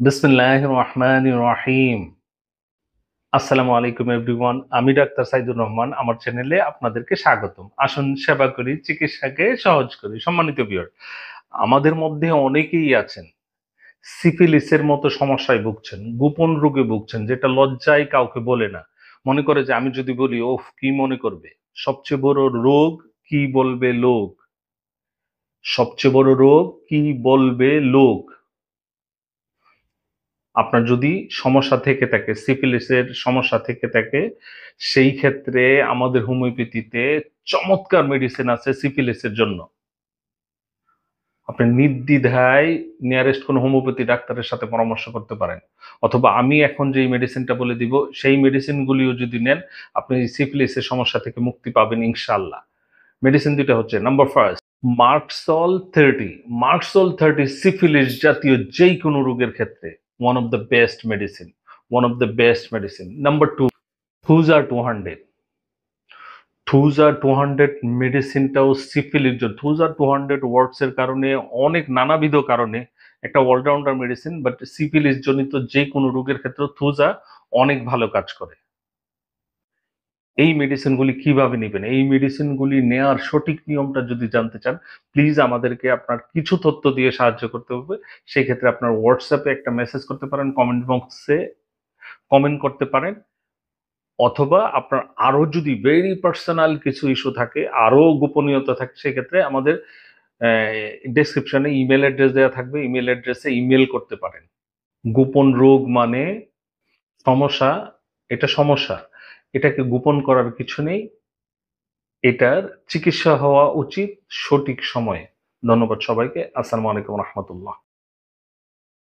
বিসমিল্লাহির রহমানির রহিম। আসসালামু আলাইকুম এভরিওয়ান। আমি ডাক্তার সাইদুর রহমান। আমার চ্যানেলে আপনাদেরকে স্বাগতম। আসুন সেবা করি, চিকিৎসাকে সহজ করি। সম্মানিত ভিউয়ার, আমাদের মধ্যে অনেকেই আছেন সিফিলিসের মতো সমস্যায় ভুগছেন, গোপন রোগে ভুগছেন, যেটা লজ্জায় কাউকে বলে না। মনে করে যে আমি যদি বলি ওফ কি মনে করবে। সবচেয়ে বড় রোগ কি বলবে লোক। সবচেয়ে বড় রোগ কি বলবে লোক। আপনার যদি সমস্যা থেকে থাকে, সিফিলিসের সমস্যা থেকে থাকে, সেই ক্ষেত্রে আমাদের হোমিওপ্যাথিতে চমৎকার মেডিসিন আছে সিফিলিসের জন্য। আপনি নির্দ্বিধায় নিয়ারেস্ট কোনো হোমিওপ্যাথি ডাক্তারের সাথে পরামর্শ করতে পারেন, অথবা আমি এখন যেই মেডিসিনটা বলে দিব সেই মেডিসিনগুলিও যদি নেন, আপনি সিফিলিসের সমস্যা থেকে মুক্তি পাবেন ইনশাআল্লাহ। মেডিসিন দুইটা হচ্ছে, নাম্বার ফার্স্ট মার্কসল 30। মার্কসল 30 সিফিলিস জাতীয় যেই কোনো রোগের ক্ষেত্রে one of the best medicine, one of the best medicine. Number two থুজা 200। থুজা 200 মেডিসিনটাও সিফিলিস জন্য। থুজা 200 ওয়ার্কস এর কারণে অনেক নানাবিধ কারণে একটা অলরাউন্ডার মেডিসিন, বাট সিফিলিস জনিত যে কোনো রোগের ক্ষেত্রে থুজা অনেক ভালো কাজ করে। এই মেডিসিনগুলি কিভাবে নেবেন, এই মেডিসিনগুলি নেয়ার সঠিক নিয়মটা যদি জানতে চান, প্লিজ আমাদেরকে আপনার কিছু তথ্য দিয়ে সাহায্য করতে হবে। সেক্ষেত্রে আপনার হোয়াটসঅ্যাপে একটা মেসেজ করতে পারেন, কমেন্ট বক্সে কমেন্ট করতে পারেন, অথবা আপনার আরো যদি ভেরি পার্সোনাল কিছু ইস্যু থাকে, আরো গোপনীয়তা থাকে, সেক্ষেত্রে আমাদের ডেসক্রিপশনে ইমেল অ্যাড্রেস দেওয়া থাকবে, ইমেল অ্যাড্রেসে ইমেল করতে পারেন। গোপন রোগ মানে সমস্যা, এটা সমস্যা, এটাকে গোপন করার কিছু নেই। এটার চিকিৎসা হওয়া উচিত সঠিক সময়ে। ধন্যবাদ সবাইকে। আসসালামু আলাইকুম রহমতুল্লাহ।